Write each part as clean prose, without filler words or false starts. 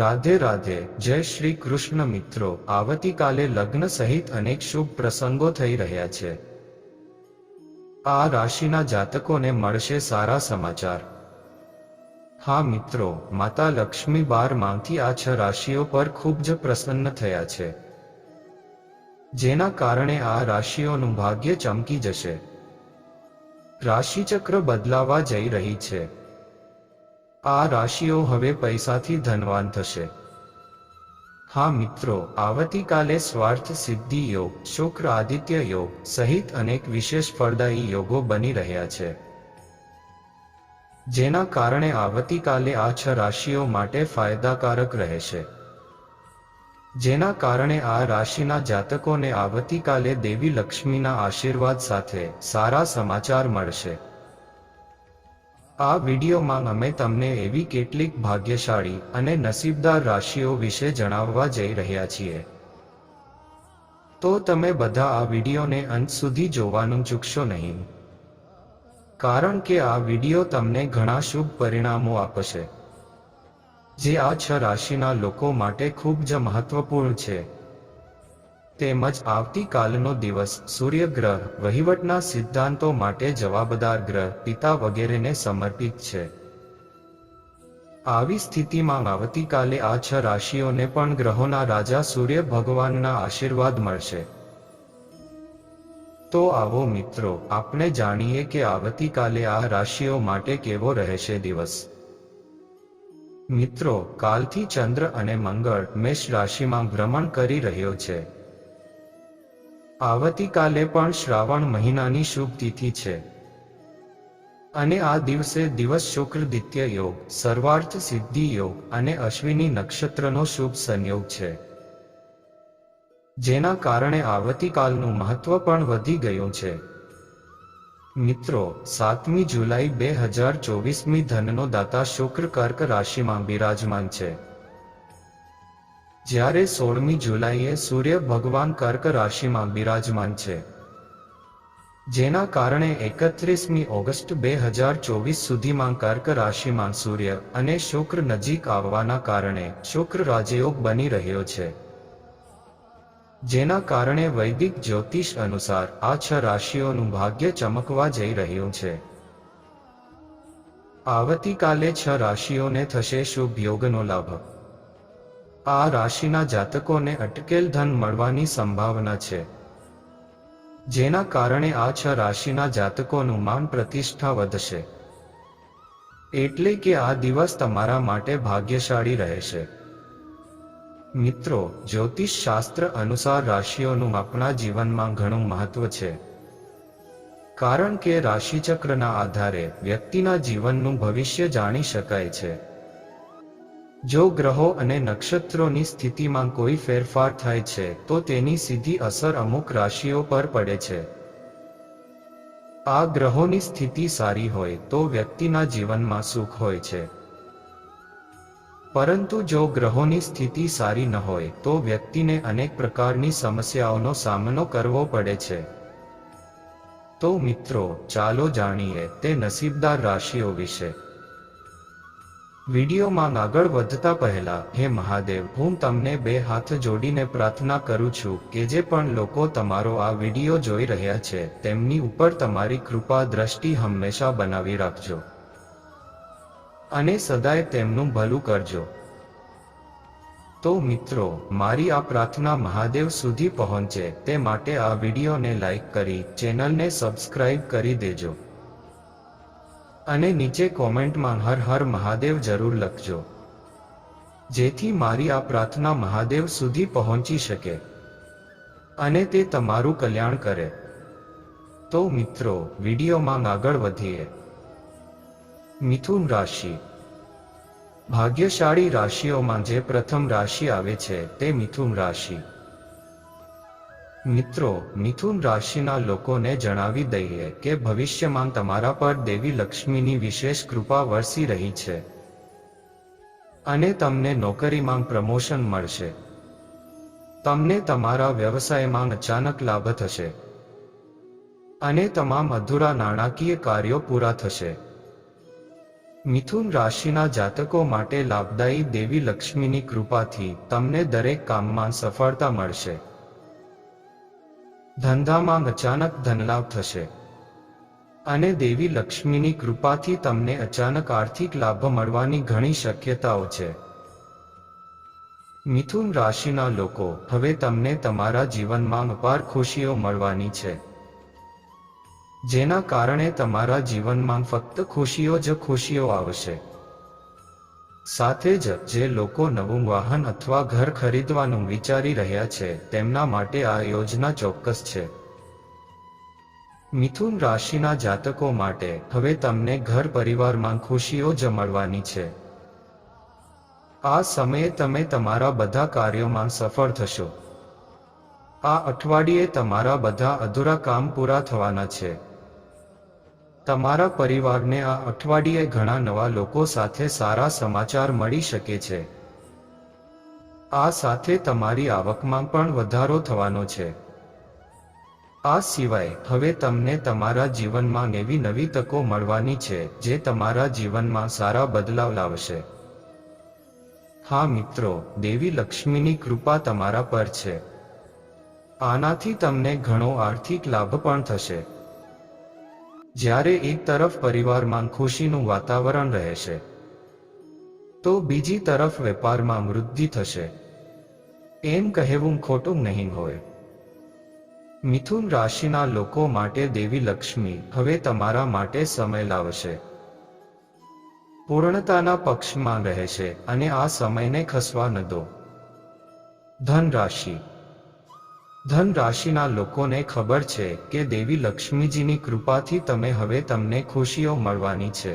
રાધે રાધે, જય શ્રી કૃષ્ણ મિત્રો, આવતીકાલે લગ્ન સહિત અનેક શુભ પ્રસંગો થઈ રહ્યા છે। આ રાશિના જાતકોને મળશે સારા સમાચાર। હા મિત્રો, માતા લક્ષ્મી 12 માંથી આ 6 રાશિઓ પર ખૂબ જ પ્રસન્ન થયા છે, જેના કારણે આ રાશિઓનું ભાગ્ય ચમકી જશે। રાશિચક્ર બદલાવા જઈ રહી છે। આ રાશિઓ હવે પૈસાથી ધનવાન થશે। હા મિત્રો, આવતીકાલે સ્વાર્થ સિદ્ધિ યોગ, શુક્ર આદિત્ય યોગ સહિત અનેક વિશેષ ફળદાયી યોગો બની રહ્યા છે, જેના કારણે આવતીકાલે આ 6 રાશિઓ માટે ફાયદાકારક રહેશે। જેના કારણે આ રાશિના જાતકોને આવતીકાલે દેવી લક્ષ્મીના આશીર્વાદ સાથે સારા સમાચાર મળશે। આ વિડીયોમાં અમે તમને એવી કેટલીક ભાગ્યશાળી અને નસીબદાર રાશિઓ વિશે જણાવવા જઈ રહ્યા છીએ, તો તમે બધા આ વિડીયોને અંત સુધી જોવાનું ચૂકશો નહીં, કારણ કે આ વિડીયો તમને ઘણા શુભ પરિણામો આપશે, જે આ 6 રાશિના લોકો માટે ખૂબ જ મહત્વપૂર્ણ છે। તેમજ આવતીકાલનો દિવસ સૂર્ય ગ્રહ, વહીવટના સિદ્ધાંતો માટે જવાબદાર ગ્રહ પિતા વગેરેને સમર્પિત છે। આવી સ્થિતિમાં આવતીકાલે આ 6 રાશિઓને પણ ગ્રહોના રાજા સૂર્ય ભગવાનના આશીર્વાદ મળશે। તો આવો મિત્રો, આપણે જાણીએ કે આવતીકાલે આ રાશિઓ માટે કેવો રહેશે દિવસ। મિત્રો, કાલથી ચંદ્ર અને મંગળ મેષ રાશિમાં ભ્રમણ કરી રહ્યો છે। આવતીકાલે પણ શ્રાવણ મહિનાની શુભ તિથિ છે, અને આ દિવસ શુક્રદિત્ય યોગ, સર્વાર્થ સિદ્ધિ યોગ અને અશ્વિની નક્ષત્રનો શુભ સંયોગ છે, જેના કારણે આવતીકાલનું મહત્વ પણ વધી ગયું છે। મિત્રો, 7મી જુલાઈ 2024મી ધનનો દાતા શુક્ર કર્ક રાશિમાં બિરાજમાન છે, જ્યારે 16મી જુલાઈએ સૂર્ય ભગવાન કર્ક રાશિમાં બિરાજમાન છે, જેના કારણે 31મી ઓગસ્ટ 2024 સુધીમાં કર્ક રાશિમાં સૂર્ય અને શુક્ર નજીક આવવાના કારણે શુક્ર રાજયોગ બની રહ્યો છે, જેના કારણે વૈદિક જ્યોતિષ અનુસાર આ 6 રાશિઓનું ભાગ્ય ચમકવા જઈ રહ્યું છે। આવતીકાલે 6 રાશિઓને થશે શુભ યોગનો લાભ। આ રાશિના જાતકોને અટકેલ ધન મળવાની સંભાવના છે, જેના કારણે આ 6 રાશિના જાતકોનું માન પ્રતિષ્ઠા વધશે, એટલે કે આ દિવસ તમારા માટે ભાગ્યશાળી રહેશે। મિત્રો, જ્યોતિષ શાસ્ત્ર અનુસાર રાશિઓનું આપણા જીવનમાં ઘણું મહત્વ છે, કારણ કે રાશિચક્રના આધારે વ્યક્તિના જીવનનું ભવિષ્ય જાણી શકાય છે। જો ગ્રહો અને નક્ષત્રોની સ્થિતિમાં કોઈ ફેરફાર થાય છે તો તેની સીધી અસર અમુક રાશિઓ પર પડે છે। આ ગ્રહોની સ્થિતિ સારી હોય તો વ્યક્તિના જીવનમાં સુખ હોય છે, પરંતુ જો ગ્રહોની સ્થિતિ સારી ન હોય તો વ્યક્તિને અનેક પ્રકારની સમસ્યાઓનો સામનો કરવો પડે છે। તો મિત્રો, ચાલો જાણીએ તે નસીબદાર રાશિઓ વિશે। વિડીયોમાં આગળ વધતા પહેલા, હે મહાદેવ, હું તમને 2 હાથ જોડીને પ્રાર્થના કરું છું કે જે પણ લોકો તમારો આ વિડીયો જોઈ રહ્યા છે તેમની ઉપર તમારી કૃપા દ્રષ્ટિ હંમેશા બનાવી રાખજો, અને સદાય તેમનું ભલું કરજો। તો મિત્રો, મારી આ પ્રાર્થના મહાદેવ સુધી પહોંચે તે માટે આ વિડીયોને લાઈક કરી ચેનલને સબસ્ક્રાઇબ કરી દેજો, અને નીચે કોમેન્ટમાં હર હર મહાદેવ જરૂર લખજો, જેથી મારી આ પ્રાર્થના મહાદેવ સુધી પહોંચી શકે અને તે તમારું કલ્યાણ કરે। તો મિત્રો, વિડીયોમાં આગળ વધીએ। મિથુન રાશિ। ભાગ્યશાળી રાશિઓમાં જે પ્રથમ રાશિ આવે છે તે મિથુન રાશિ। મિત્રો, મિથુન રાશિના લોકોને જણાવી દઈએ કે ભવિષ્યમાં તમારા પર દેવી લક્ષ્મીની વિશેષ કૃપા વરસી રહી છે, અને તમને નોકરીમાં પ્રમોશન મળશે। તમને તમારા વ્યવસાયમાં અચાનક લાભ થશે, અને તમામ અધૂરા નાણાકીય કાર્યો પૂરા થશે। મિથુન રાશિના જાતકો માટે લાભદાયી દેવી લક્ષ્મીની કૃપાથી તમને દરેક કામમાં સફળતા મળશે. ધંધામાં અચાનક ધનલાભ થશે અને દેવી લક્ષ્મીની કૃપાથી તમને અચાનક આર્થિક લાભ મળવાની ઘણી શક્યતાઓ છે. મિથુન રાશિના લોકો, હવે તમને તમારા જીવનમાં અપાર ખુશીઓ મળવાની છે, જેના કારણે તમારા જીવનમાં ફક્ત ખુશીઓ જ ખુશીઓ આવશે. સાથે જ જે લોકો નવું વાહન અથવા ઘર ખરીદવાનું વિચારી રહ્યા છે તેમના માટે આ યોજના ચોક્કસ છે. મિથુન રાશિના જાતકો માટે હવે તમને ઘર પરિવારમાં ખુશીઓ જ મળવાની છે. આ સમયે તમે તમારા બધા કાર્યોમાં સફળ થશો. આ અઠવાડિયે તમારા બધા અધૂરા કામ પૂરા થવાના છે. તમારા પરિવારને આ અઠવાડિયે ઘણા નવા લોકો સાથે સારા સમાચાર મળી શકે છે. આ સાથે તમારી આવકમાં પણ વધારો થવાનો છે. આ સિવાય હવે તમને તમારા જીવનમાં એવી નવી તકો મળવાની છે જે તમારા જીવનમાં સારા બદલાવ લાવશે. હા મિત્રો, દેવી લક્ષ્મીની કૃપા તમારા પર છે. આનાથી તમને ઘણો આર્થિક લાભ પણ થશે. જ્યારે એક તરફ પરિવારમાં ખુશીનું વાતાવરણ રહેશે, તો બીજી તરફ વેપારમાં વૃદ્ધિ થશે. એમ કહેવું ખોટું નહીં હોય. મિથુન રાશિના લોકો માટે દેવી લક્ષ્મી હવે તમારા માટે સમય લાવશે. પૂર્ણતાના પક્ષમાં રહેશે અને આ સમયને ખસવા ન દો. ધન રાશિ. ધન રાશિના લોકોને ખબર છે કે દેવી લક્ષ્મીજીની કૃપાથી તમને ખુશીઓ મળવાની છે.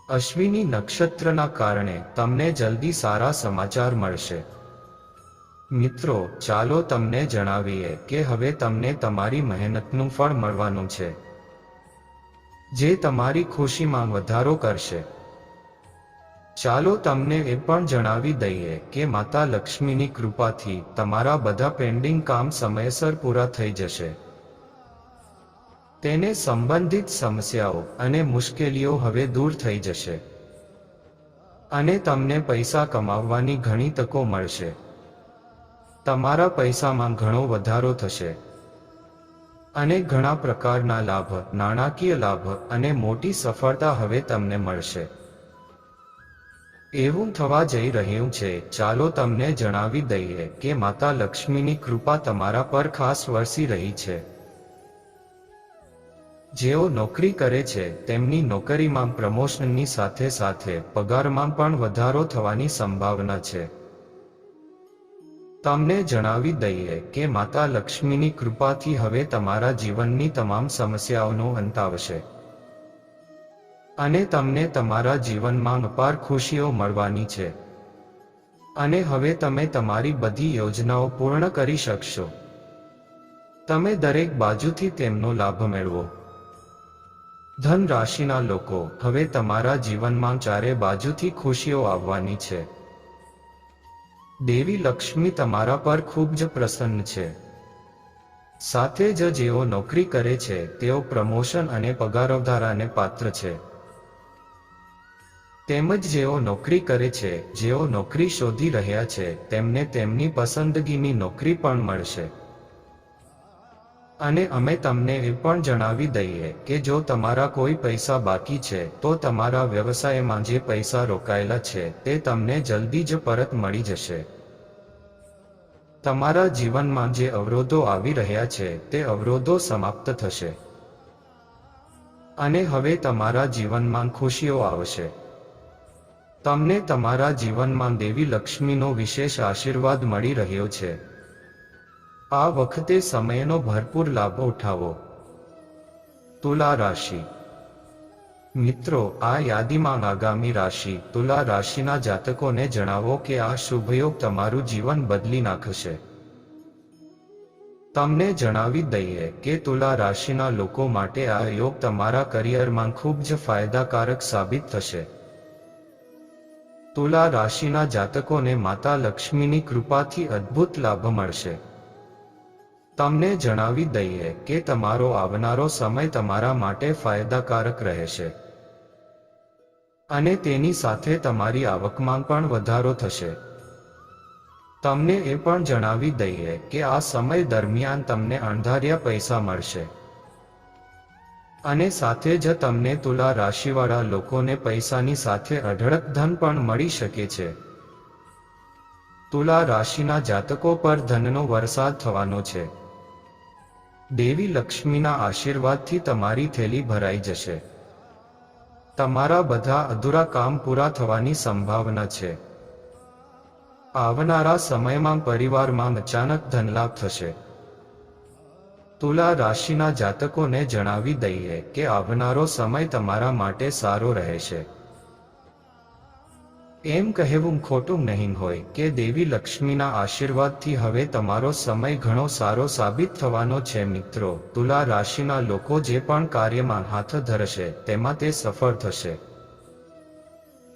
અશ્વિની નક્ષત્રના કારણે તમને જલ્દી સારા સમાચાર મળશે. મિત્રો, ચાલો તમને જણાવીએ કે હવે તમને તમારી મહેનતનું ફળ મળવાનું છે, જે તમારી ખુશીમાં વધારો કરશે. ચાલો તમને એ પણ જણાવી દઈએ કે માતા લક્ષ્મીની કૃપાથી તમારા બધા પેન્ડિંગ કામ સમયસર પૂરા થઈ જશે. તેને સંબંધિત સમસ્યાઓ અને મુશ્કેલીઓ હવે દૂર થઈ જશે અને તમને પૈસા કમાવવાની ઘણી તકો મળશે. તમારા પૈસામાં ઘણો વધારો થશે અને ઘણા પ્રકારના લાભ, નાણાકીય લાભ અને મોટી સફળતા હવે તમને મળશે. એવું થવા જઈ રહ્યું છે. ચાલો તમને જણાવી દઈએ કે માતા લક્ષ્મીની કૃપા તમારા પર ખાસ વરસી રહી છે. જેઓ નોકરી કરે છે તેમની નોકરીમાં પ્રમોશનની સાથે સાથે પગારમાં પણ વધારો થવાની સંભાવના છે. તમને જણાવી દઈએ કે માતા લક્ષ્મીની કૃપાથી હવે તમારા જીવનની તમામ સમસ્યાઓનો અંત આવશે અને તમને તમારા જીવનમાં અપાર ખુશીઓ મળવાની છે અને હવે તમે તમારી બધી યોજનાઓ પૂર્ણ કરી શકશો. તમે દરેક બાજુથી તેમનો લાભ મેળવો. ધન રાશિના લોકો, હવે તમારા જીવનમાં ચારે બાજુથી ખુશીઓ આવવાની છે. દેવી લક્ષ્મી તમારા પર ખૂબ જ પ્રસન્ન છે. સાથે જ જેઓ નોકરી કરે છે તેઓ પ્રમોશન અને પગારવધારાને પાત્ર છે. તેમજ જેઓ નોકરી કરે છે, જેઓ નોકરી શોધી રહ્યા છે તેમને તેમની પસંદગીની નોકરી પણ મળશે. અને અમે તમને એ પણ જણાવી દઈએ કે જો તમારા કોઈ પૈસા બાકી છે તો તમારા વ્યવસાયમાં જે પૈસા રોકાયેલા છે તે તમને જલ્દી જ પરત મળી જશે. તમારા જીવનમાં જે અવરોધો આવી રહ્યા છે તે અવરોધો સમાપ્ત થશે અને હવે તમારા જીવનમાં ખુશીઓ આવશે. તમને તમારા જીવનમાં દેવી લક્ષ્મીનો વિશેષ આશીર્વાદ મળી રહ્યો છે. આ વખતે સમયનો ભરપૂર લાભ ઉઠાવો. તુલા રાશિ. મિત્રો, આ યાદીમાં આગામી રાશિ તુલા રાશિના જાતકોને જણાવો કે આ શુભયોગ તમારું જીવન બદલી નાખશે. તમને જણાવી દઈએ કે તુલા રાશિના લોકો માટે આ યોગ તમારા કરિયરમાં ખૂબ જ ફાયદાકારક સાબિત થશે. તુલા રાશિના જાતકોને માતા લક્ષ્મીની કૃપાથી અદ્ભુત લાભ મળશે. તમને જણાવી દઈએ કે તમારો આવનારો સમય તમારા માટે ફાયદાકારક રહેશે. અને તેની સાથે તમારી આવકમાં પણ વધારો થશે. તમને એ પણ જણાવી દઈએ કે આ સમય દરમિયાન તમને અણધાર્યા પૈસા મળશે. અને સાથે જ તમને તુલા રાશિવાળા લોકોને પૈસાની સાથે અઢળક ધન પણ મળી શકે છે. તુલા રાશિના જાતકો પર ધનનો વરસાદ થવાનો છે. દેવી લક્ષ્મીના આશીર્વાદથી તમારી થેલી ભરાઈ જશે. તમારા બધા અધૂરા કામ પૂરા થવાની સંભાવના છે. આવનારા સમયમાં પરિવારમાં અચાનક ધનલાભ થશે. તુલા રાશિના જાતકોને જણાવી દઈએ કે આવનારો સમય તમારા માટે સારો રહેશે. એમ કહેવું ખોટું નહીં હોય કે દેવી લક્ષ્મીના આશીર્વાદથી હવે તમારો સમય ઘણો સારો સાબિત થવાનો છે. મિત્રો, તુલા રાશિના લોકો જે પણ કાર્યમાં હાથ ધરશે તેમાં તે સફળ થશે.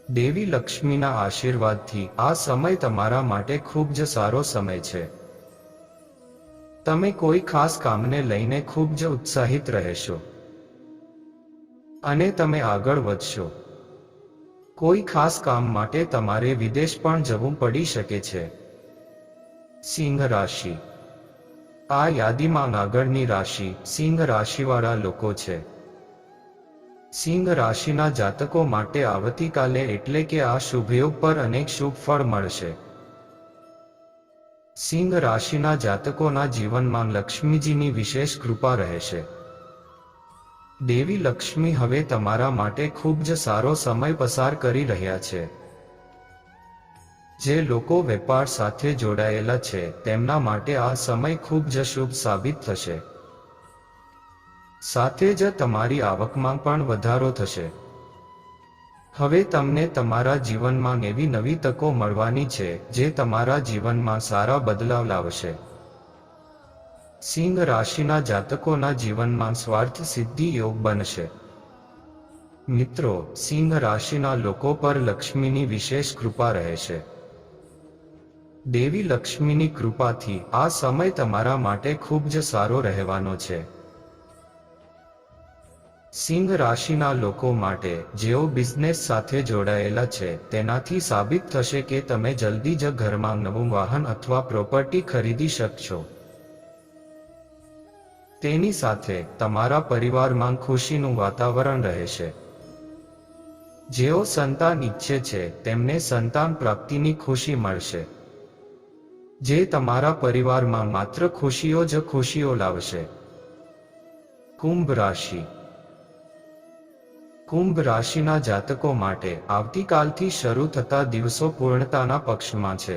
દેવી લક્ષ્મીના આશીર્વાદથી આ સમય તમારા માટે ખૂબ જ સારો સમય છે. તમે કોઈ ખાસ કામને લઈને ખૂબ જ ઉત્સાહિત રહેશો અને તમે આગળ વધશો. કોઈ ખાસ કામ માટે તમારે વિદેશ પણ જવું પડી શકે છે. સિંહ રાશિ. આ યાદીમાં આગળની રાશિ સિંહ રાશિવાળા લોકો છે. સિંહ રાશિના જાતકો માટે આવતીકાલે એટલે કે આ શુભયોગ પર અનેક શુભ ફળ મળશે. સિંહ રાશિના જાતકોના જીવનમાં લક્ષ્મીજીની વિશેષ કૃપા રહેશે. દેવી લક્ષ્મી હવે તમારા માટે ખૂબ જ સારો સમય પસાર કરી રહ્યા છે. જે લોકો વેપાર સાથે જોડાયેલા છે તેમના માટે આ સમય ખૂબ જ શુભ સાબિત થશે. સાથે જ તમારી આવકમાં પણ વધારો થશે. હવે તમને તમારા જીવનમાં એવી નવી તકો મળવાની છે જે તમારા જીવનમાં સારા બદલાવ લાવશે. સિંહ રાશિના જાતકોના જીવનમાં સ્વાર્થ સિદ્ધિ યોગ બનશે. મિત્રો, સિંહ રાશિના લોકો પર લક્ષ્મીની વિશેષ કૃપા રહેશે. દેવી લક્ષ્મીની કૃપાથી આ સમય તમારા માટે ખૂબ જ સારો રહેવાનો છે. સિંહ રાશિના લોકો માટે જેઓ બિઝનેસ સાથે જોડાયેલા છે તેનાથી સાબિત થશે કે તમે જલ્દી જ ઘરમાં નવું વાહન અથવા પ્રોપર્ટી ખરીદી શકશો. તેની સાથે તમારા પરિવારમાં ખુશીનું વાતાવરણ રહેશે. જેઓ સંતાન ઈચ્છે છે તેમને સંતાન પ્રાપ્તિની ખુશી મળશે, જે તમારા પરિવારમાં માત્ર ખુશીઓ જ ખુશીઓ લાવશે. કુંભ રાશિ. કુંભ રાશિના જાતકો માટે આવતીકાલથી શરૂ થતા દિવસો પૂર્ણતાના પક્ષમાં છે.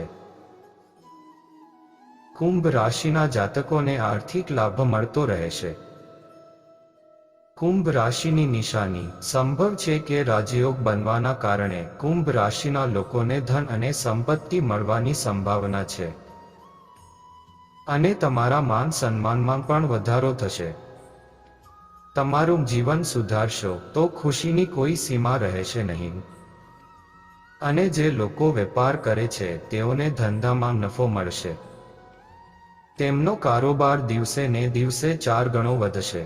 કુંભ રાશિના જાતકોને આર્થિક લાભ મળતો રહેશે. કુંભ રાશિની નિશાની સંભવ છે કે રાજયોગ બનવાના કારણે કુંભ રાશિના લોકોને ધન અને સંપત્તિ મળવાની સંભાવના છે. અને તમારા માન સન્માનમાં પણ વધારો થશે. તમારું જીવન સુધારશો તો ખુશીની કોઈ સીમા રહેશે નહીં. અને જે લોકો વેપાર કરે છે તેઓને ધંધામાં નફો મળશે. તેમનો કારોબાર દિવસે ને દિવસે 4 ગણો વધશે.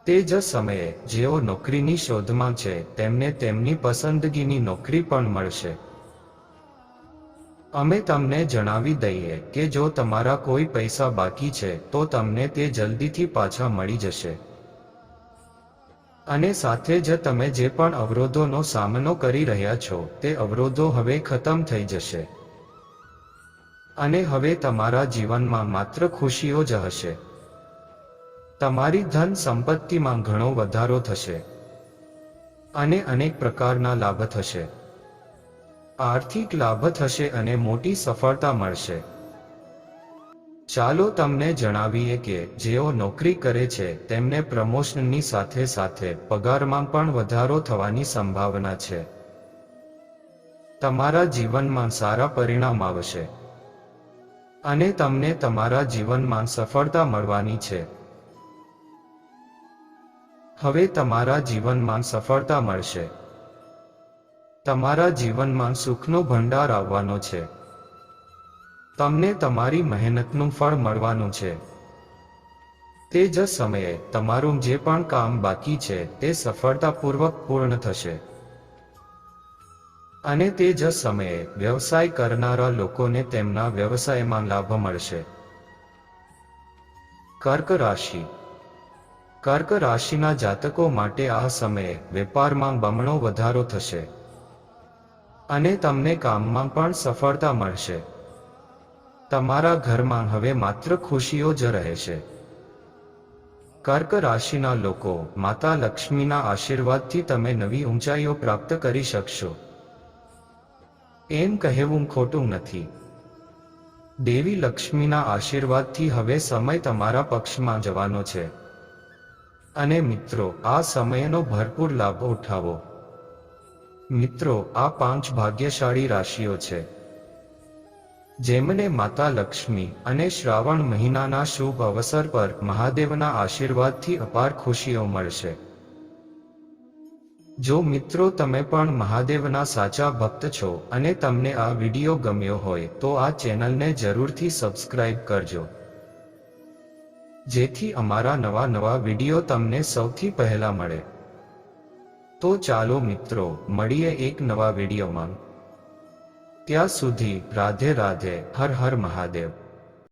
તે જ સમયે જેઓ નોકરીની શોધમાં છે તેમને તેમની પસંદગીની નોકરી પણ મળશે. અમે તમને જણાવી દઈએ કે જો તમારા કોઈ પૈસા બાકી છે તો તમને તે જલ્દીથી પાછા મળી જશે. અને સાથે જ તમે જે પણ અવરોધોનો સામનો કરી રહ્યા છો તે અવરોધો હવે ખતમ થઈ જશે. અને હવે તમારા જીવનમાં માત્ર ખુશીઓ જ હશે. તમારી ધન સંપત્તિમાં ઘણો વધારો થશે અને અનેક પ્રકારના લાભ થશે. આર્થિક લાભ થશે અને મોટી સફળતા મળશે. ચાલો તમને જણાવીએ કે જેઓ નોકરી કરે છે તેમને પ્રમોશનની સાથે સાથે પગારમાં પણ વધારો થવાની સંભાવના છે. તમારા જીવનમાં સારા પરિણામ આવશે અને તમને તમારા જીવનમાં સફળતા મળવાની છે. હવે તમારા જીવનમાં સફળતા મળશે. તમારા જીવનમાં સુખનો ભંડાર આવવાનો છે. તમને તમારી મહેનતનું ફળ મળવાનું છે. તે જ સમયે તમારું જે પણ કામ બાકી છે તે સફળતાપૂર્વક પૂર્ણ થશે. અને તે જ સમયે વ્યવસાય કરનારા લોકોને તેમના વ્યવસાયમાં લાભ મળશે. કર્ક રાશિ. કર્ક રાશિના જાતકો માટે આ સમયે વેપારમાં બમણો વધારો થશે અને તમને કામમાં પણ સફળતા મળશે. તમારા ઘરમાં હવે માત્ર ખુશીઓ જ રહેશે. કર્ક રાશિના લોકો, માતા લક્ષ્મીના આશીર્વાદથી તમે નવી ઊંચાઈઓ પ્રાપ્ત કરી શકશો. એમ કહેવું ખોટું નથી. દેવી લક્ષ્મીના આશીર્વાદથી હવે સમય તમારા પક્ષમાં જવાનો છે. અને મિત્રો, આ સમયનો ભરપૂર લાભ ઉઠાવો. મિત્રો, આ 5 ભાગ્યશાળી રાશિઓ છે જેમને માતા લક્ષ્મી અને શ્રાવણ મહિનાના શુભ અવસર પર મહાદેવના આશીર્વાદથી અપાર ખુશીઓ મળશે. જો મિત્રો તમે પણ મહાદેવના સાચા ભક્ત છો અને તમને આ વિડીયો ગમ્યો હોય તો આ ચેનલને જરૂરથી સબસ્ક્રાઇબ કરજો, જેથી અમારા નવા વિડીયો તમને સૌથી પહેલા મળે. તો ચાલો મિત્રો, મળીએ એક નવા વિડીયોમાં. ત્યાં સુધી રાધે રાધે. હર હર મહાદેવ.